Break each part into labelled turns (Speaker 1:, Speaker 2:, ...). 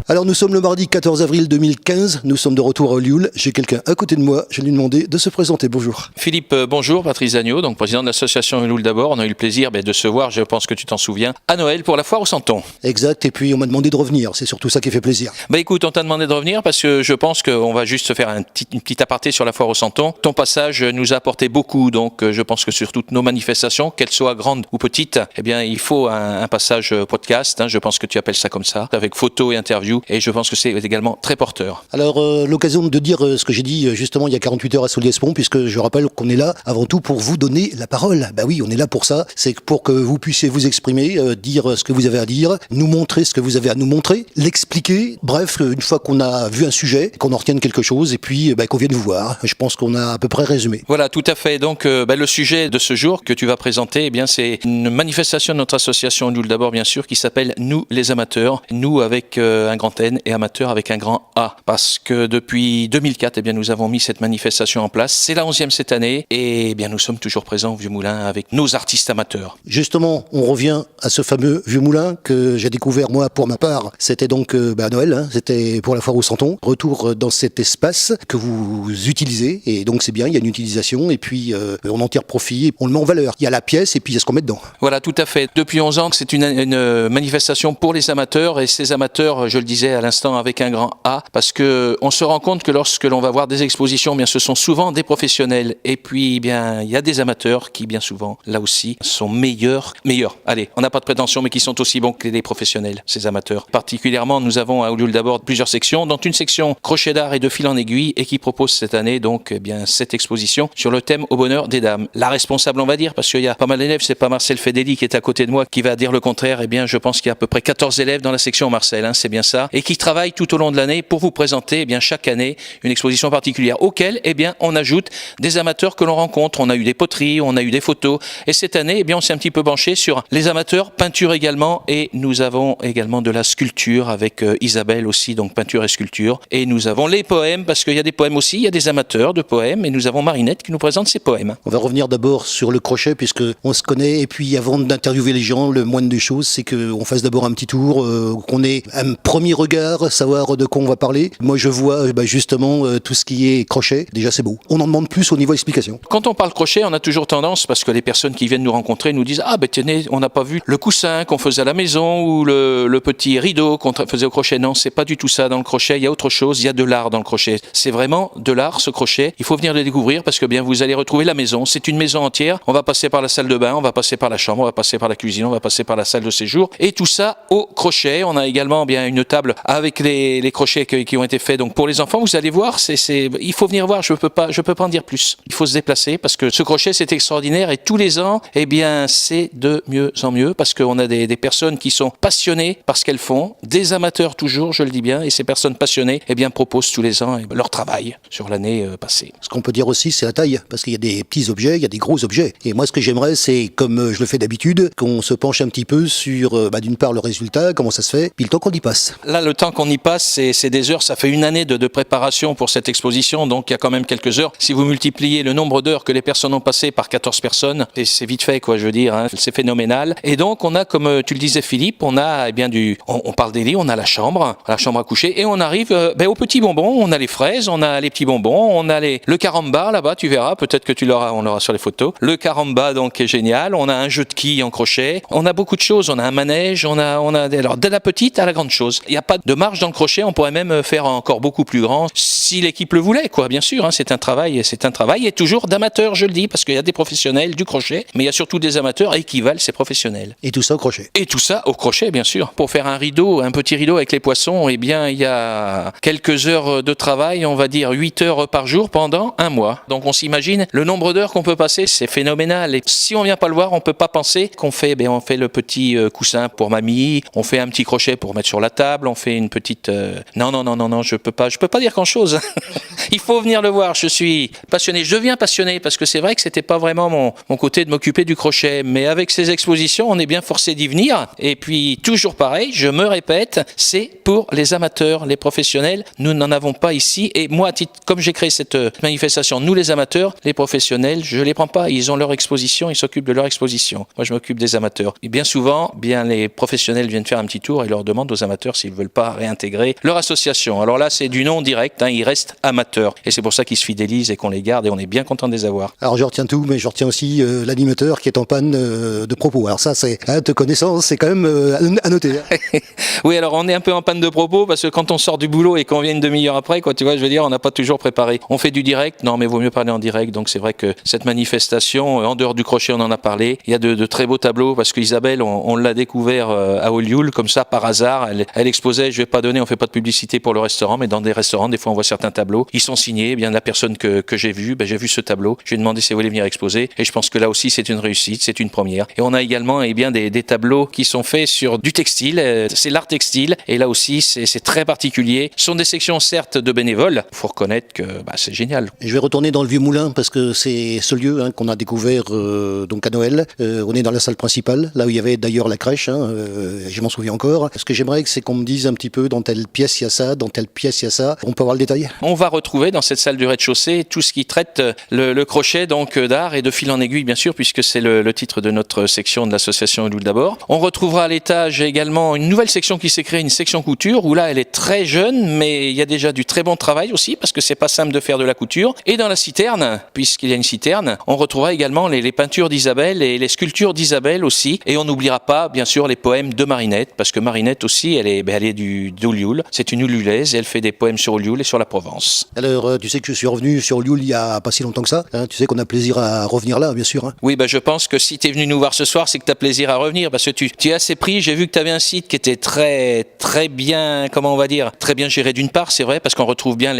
Speaker 1: Alors nous sommes le mardi 14 avril 2015, nous sommes de retour à Olioul. J'ai quelqu'un à côté de moi, je vais lui demander de se présenter. Bonjour.
Speaker 2: Philippe, bonjour. Patrice Zagnaud, donc président de l'association Olioul d'abord. On a eu le plaisir de se voir, je pense que tu t'en souviens, à Noël pour la foire au Santon.
Speaker 1: Exact, et puis on m'a demandé de revenir, c'est surtout ça qui fait plaisir.
Speaker 2: Écoute, on t'a demandé de revenir parce que je pense qu'on va juste faire une petite aparté sur la foire au Santon. Ton passage nous a apporté beaucoup, donc je pense que sur toutes nos manifestations, qu'elles soient grandes ou petites, eh bien il faut un passage podcast, je pense que tu appelles ça comme ça, avec photos et interviews, et je pense que c'est également très porteur.
Speaker 1: Alors l'occasion de dire ce que j'ai dit justement il y a 48 heures à Soliespont, puisque je rappelle qu'on est là avant tout pour vous donner la parole. Bah oui, on est là pour ça, c'est pour que vous puissiez vous exprimer, dire ce que vous avez à dire, nous montrer ce que vous avez à nous montrer, l'expliquer, bref, une fois qu'on a vu un sujet, qu'on en retienne quelque chose, et puis qu'on vienne vous voir. Je pense qu'on a à peu près résumé.
Speaker 2: Voilà, tout à fait. Donc le sujet de ce jour que tu vas présenter, eh bien c'est une manifestation de notre association Olioul d'abord, bien sûr, qui s'appelle Nous les amateurs. Nous avec un grand N et amateurs avec un grand A. Parce que depuis 2004, eh bien nous avons mis cette manifestation en place. C'est la 11e cette année et eh bien nous sommes toujours présents au Vieux Moulin avec nos artistes amateurs.
Speaker 1: Justement, on revient à ce fameux Vieux Moulin que j'ai découvert moi pour ma part. C'était donc à Noël, c'était pour la foire au Santon. Retour dans cet espace que vous utilisez et donc c'est bien, il y a une utilisation et puis on en tire profit, on le met en valeur. Il y a la pièce et puis il y a ce qu'on met dedans.
Speaker 2: Voilà, tout à fait. Depuis 11 ans, c'est une manifestation pour les amateurs et ces amateurs, je le disais à l'instant avec un grand A, parce que on se rend compte que lorsque l'on va voir des expositions, eh bien ce sont souvent des professionnels et puis eh bien il y a des amateurs qui bien souvent, là aussi, sont meilleurs. Allez, on n'a pas de prétention, mais qui sont aussi bons que les professionnels, ces amateurs. Particulièrement, nous avons à Olioul d'abord plusieurs sections, dont une section crochet d'art et de fil en aiguille et qui propose cette année donc eh bien cette exposition sur le thème au bonheur des dames. La responsable, on va dire, parce qu'il y a pas mal d'élèves, c'est pas Marcel Fedeli qui est à côté de moi qui va dire le contraire. Eh bien, je pense qu'il y a à peu près 14 élèves dans la section Marcel, c'est bien ça, et qui travaillent tout au long de l'année pour vous présenter eh bien chaque année une exposition particulière auquel eh bien on ajoute des amateurs que l'on rencontre. On a eu des poteries, on a eu des photos, et cette année eh bien on s'est un petit peu penché sur les amateurs, peinture également, et nous avons également de la sculpture avec Isabelle aussi, donc peinture et sculpture, et nous avons les poèmes parce qu'il y a des poèmes aussi, il y a des amateurs de poèmes, et nous avons Marinette qui nous présente ses poèmes.
Speaker 1: On va revenir d'abord sur le crochet puisque on se connaît, et puis avant d'interviewer les gens, le moindre des choses c'est qu'on fasse d'abord un petit tour, qu'on ait un premier regard, savoir de quoi on va parler. Moi je vois justement tout ce qui est crochet, déjà c'est beau. On en demande plus au niveau explication.
Speaker 2: Quand on parle crochet, on a toujours tendance, parce que les personnes qui viennent nous rencontrer nous disent « Ah tenez, on n'a pas vu le coussin qu'on faisait à la maison ou le petit rideau qu'on faisait au crochet ». Non, c'est pas du tout ça dans le crochet, il y a autre chose, il y a de l'art dans le crochet. C'est vraiment de l'art ce crochet, il faut venir le découvrir parce que bien vous allez retrouver la maison, c'est une maison entière, on va passer par la salle de bain, on va passer par la chambre, on va passer par la cuisine, on va passer par la salle de séjour, et tout ça au crochet. On a également bien une table avec les crochets qui ont été faits donc pour les enfants. Vous allez voir, il faut venir voir, je peux pas en dire plus. Il faut se déplacer parce que ce crochet c'est extraordinaire et tous les ans, eh bien c'est de mieux en mieux parce qu'on a des personnes qui sont passionnées par ce qu'elles font, des amateurs toujours, je le dis bien, et ces personnes passionnées, eh bien proposent tous les ans leur travail sur l'année passée.
Speaker 1: Ce qu'on peut dire aussi c'est la taille, parce qu'il y a des petits objets, il y a des gros objets. Et moi ce que j'aimerais c'est, comme je le fais d'habitude, qu'on se penche un petit peu sur d'une part le résultat, comment ça se fait, puis le temps qu'on y passe.
Speaker 2: Là le temps qu'on y passe c'est des heures, ça fait une année de préparation pour cette exposition, donc il y a quand même quelques heures. Si vous multipliez le nombre d'heures que les personnes ont passé par 14 personnes, et c'est vite fait quoi, je veux dire, c'est phénoménal. Et donc on a, comme tu le disais Philippe, on a bien on parle des lits, on a la chambre à coucher, et on arrive aux petits bonbons, on a les fraises, on a les petits bonbons, on a le caramba là-bas, tu verras, peut-être que on l'aura sur les photos. Le caramba donc est génial, on a un jeu de quilles en crochet, on a beaucoup de choses, on a un manège, on a alors de la petite à la grande chose. Il n'y a pas de marge dans le crochet, on pourrait même faire encore beaucoup plus grand si l'équipe le voulait quoi, bien sûr, c'est un travail et toujours d'amateurs, je le dis, parce qu'il y a des professionnels du crochet, mais il y a surtout des amateurs et qui valent ces professionnels.
Speaker 1: Et tout ça au crochet.
Speaker 2: Et tout ça au crochet, bien sûr. Pour faire un petit rideau avec les poissons, eh bien, il y a quelques heures de travail, on va dire 8 heures par jour pendant un mois. Donc on s'imagine le nombre d'heures qu'on peut passer, c'est phénoménal. Et si on vient pas le voir, on peut pas penser qu'on fait, on fait le petit coussin pour mamie, on fait un petit crochet pour mettre sur la table, on fait une petite... Non, je peux pas dire grand-chose. Il faut venir le voir, je suis passionné. Je deviens passionné parce que c'est vrai que c'était pas vraiment mon côté de m'occuper du crochet, mais avec ces expositions, on est bien forcé d'y venir. Et puis, toujours pareil, je me répète, c'est pour les amateurs, les professionnels. Nous n'en avons pas ici. Et moi, comme j'ai créé cette manifestation, nous les amateurs, les professionnels, je les prends pas. Ils ont leur exposition, ils s'occupent de leur exposition. Moi, je m'occupe des amateurs. Et bien souvent, les professionnels viennent faire un petit tour et leur demandent aux amateurs s'ils veulent pas réintégrer leur association. Alors là, c'est du non direct, ils restent amateurs. Et c'est pour ça qu'ils se fidélisent et qu'on les garde et on est bien content de les avoir.
Speaker 1: Alors je retiens tout, mais je retiens aussi l'animateur qui est en panne de propos. Alors ça, c'est de connaissance, c'est quand même à noter.
Speaker 2: Oui, alors on est un peu en panne de propos parce que quand on sort du boulot et qu'on vient une demi-heure après, tu vois, je veux dire, on n'a pas toujours préparé. On fait du direct, non, mais vaut mieux parler en direct. Donc c'est vrai que cette manifestation, en dehors du crochet, on en a parlé. Il y a de très beaux tableaux parce qu'Isabelle, on l'a découvert à Olioul, comme ça, par hasard. Elle exposait, je vais pas donner, on fait pas de publicité pour le restaurant, mais dans des restaurants, des fois, on voit certains tableaux. Ils sont signés, eh bien la personne que j'ai vue, j'ai vu ce tableau. Je lui ai demandé si elle voulait venir exposer. Et je pense que là aussi, c'est une réussite, c'est une première. Et on a également, des tableaux qui sont faits sur du textile. C'est l'art textile. Et là aussi, c'est très particulier. Ce sont des sections, certes, de bénévoles. Il faut reconnaître que c'est génial.
Speaker 1: Je vais retourner dans le Vieux Moulin parce que c'est ce lieu qu'on a découvert donc à Noël. On est dans la salle principale, là où il y avait d'ailleurs la crèche. Je m'en souviens encore. Ce que j'aimerais, c'est qu'on me dise un petit peu dans telle pièce il y a ça, dans telle pièce il y a ça. On peut avoir le détail?
Speaker 2: On va retrouver dans cette salle du rez-de-chaussée tout ce qui traite le crochet donc d'art et de fil en aiguille, bien sûr, puisque c'est le titre de notre section de l'association Olioul d'abord. On retrouvera à l'étage également une nouvelle section qui s'est créée, une section couture, où là elle est très jeune, mais il y a déjà du très bon travail aussi, parce que c'est pas simple de faire de la couture. Et dans la citerne, puisqu'il y a une citerne, on retrouvera également les peintures d'Isabelle et les sculptures d'Isabelle aussi. Et on n'oubliera pas, bien sûr, les poèmes de Marinette, parce que Marinette aussi, elle est d'Olioul. C'est une Olioulaise et elle fait des poèmes sur Olioul et sur la Provence.
Speaker 1: Alors, tu sais que je suis revenu sur Olioul il y a pas si longtemps que ça. Tu sais qu'on a plaisir à revenir là, bien sûr.
Speaker 2: Oui, je pense que si tu es venu nous voir ce soir, c'est que tu as plaisir à revenir, parce que tu es assez pris. J'ai vu que tu avais un site qui était très, très bien, très bien géré d'une part, c'est vrai, parce qu'on retrouve bien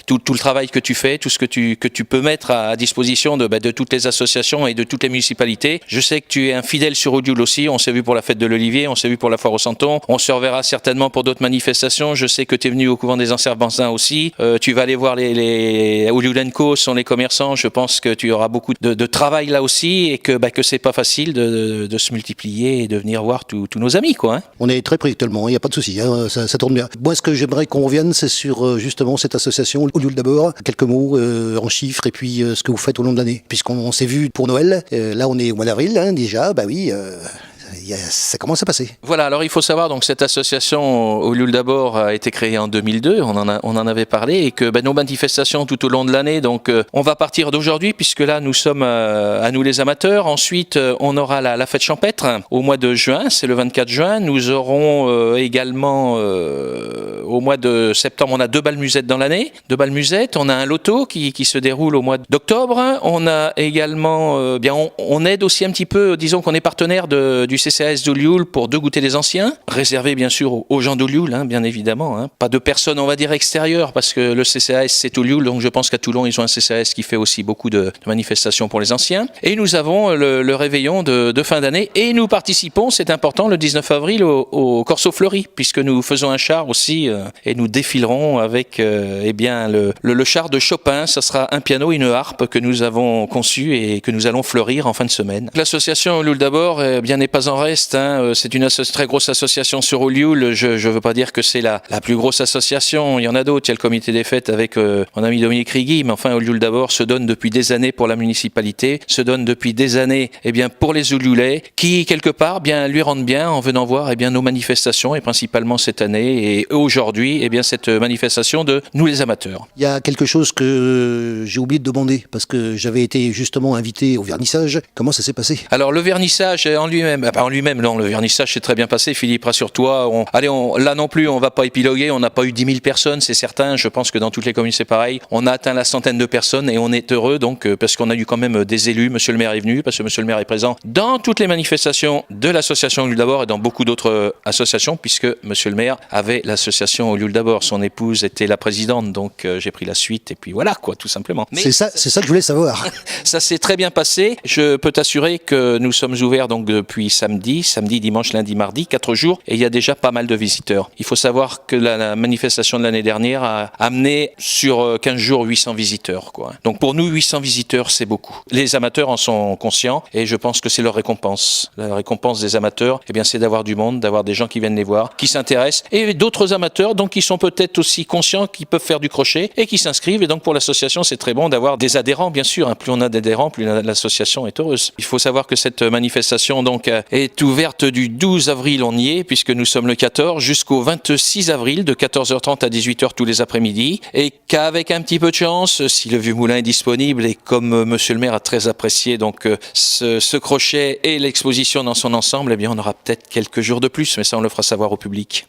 Speaker 2: tout le travail que tu fais, tout ce que tu peux mettre à disposition de toutes les associations et de toutes les municipalités. Je sais que tu es un fidèle sur Olioul aussi. On s'est vu pour la fête de l'Olivier, on s'est vu pour la foire au Santon. On se reverra certainement pour d'autres manifestations. Je sais que tu es venu au couvent des Anserbansins aussi. Tu vas aller voir les Olioul & Co, sont les commerçants. Je pense que tu auras beaucoup de travail là aussi et que c'est pas facile de se multiplier et de venir voir tous nos amis, quoi.
Speaker 1: On est très près actuellement, il n'y a pas de souci, ça tourne bien. Moi, ce que j'aimerais qu'on revienne, c'est sur justement cette association Olioul d'abord. Quelques mots en chiffres et puis ce que vous faites au long de l'année. Puisqu'on s'est vu pour Noël, là on est au mois d'avril déjà, oui. Ça commence à passer.
Speaker 2: Voilà, alors il faut savoir, donc cette association Olioul d'abord a été créée en 2002, on en avait parlé, et que nos manifestations tout au long de l'année, donc on va partir d'aujourd'hui, puisque là nous sommes à nous les amateurs. Ensuite, on aura la fête champêtre au mois de juin, c'est le 24 juin. Nous aurons également au mois de septembre, on a 2 bals musettes dans l'année, 2 bals musettes, on a un loto qui se déroule au mois d'octobre. On a également, on aide aussi un petit peu, disons qu'on est partenaire du CCAS d'Olioul pour 2 goûters des anciens, réservé bien sûr aux gens d'Olioul, bien évidemment. Pas de personnes, on va dire, extérieures, parce que le CCAS c'est Olioul, donc je pense qu'à Toulon ils ont un CCAS qui fait aussi beaucoup de manifestations pour les anciens. Et nous avons le réveillon de fin d'année, et nous participons, c'est important, le 19 avril au Corso Fleuri, puisque nous faisons un char aussi, et nous défilerons avec le char de Chopin. Ça sera un piano et une harpe que nous avons conçu et que nous allons fleurir en fin de semaine. L'association Olioul d'abord n'est pas en reste. C'est une très grosse association sur Olioul. Je ne veux pas dire que c'est la plus grosse association. Il y en a d'autres. Il y a le comité des fêtes avec mon ami Dominique Rigui. Mais enfin, Olioul d'abord se donne depuis des années pour la municipalité, se donne depuis des années pour les Olioulais, qui quelque part lui rendent bien en venant voir nos manifestations, et principalement cette année et aujourd'hui cette manifestation de nous les amateurs.
Speaker 1: Il y a quelque chose que j'ai oublié de demander, parce que j'avais été justement invité au vernissage. Comment ça s'est passé?
Speaker 2: Alors le vernissage en lui-même, non, le vernissage s'est très bien passé, Philippe, rassure-toi. Là non plus, on va pas épiloguer, on n'a pas eu 10 000 personnes, c'est certain. Je pense que dans toutes les communes c'est pareil. On a atteint la centaine de personnes et on est heureux, donc, parce qu'on a eu quand même des élus. Monsieur le maire est venu, parce que monsieur le maire est présent dans toutes les manifestations de l'association Olioul d'abord et dans beaucoup d'autres associations, puisque monsieur le maire avait l'association Olioul d'abord. Son épouse était la présidente, donc j'ai pris la suite, et puis voilà, quoi, tout simplement. Mais
Speaker 1: c'est ça que je voulais savoir.
Speaker 2: Ça s'est très bien passé. Je peux t'assurer que nous sommes ouverts donc depuis samedi, dimanche, lundi, mardi, 4 jours, et il y a déjà pas mal de visiteurs. Il faut savoir que la manifestation de l'année dernière a amené sur 15 jours 800 visiteurs, quoi. Donc pour nous, 800 visiteurs, c'est beaucoup. Les amateurs en sont conscients, et je pense que c'est leur récompense. La récompense des amateurs, c'est d'avoir du monde, d'avoir des gens qui viennent les voir, qui s'intéressent, et d'autres amateurs, donc qui sont peut-être aussi conscients qu'ils peuvent faire du crochet, et qui s'inscrivent. Et donc pour l'association, c'est très bon d'avoir des adhérents, bien sûr. Plus on a d'adhérents, plus l'association est heureuse. Il faut savoir que cette manifestation donc est ouverte du 12 avril, on y est, puisque nous sommes le 14, jusqu'au 26 avril, de 14h30 à 18h tous les après-midi. Et qu'avec un petit peu de chance, si le Vieux Moulin est disponible, et comme monsieur le maire a très apprécié donc ce crochet et l'exposition dans son ensemble, eh bien on aura peut-être quelques jours de plus, mais ça on le fera savoir au public.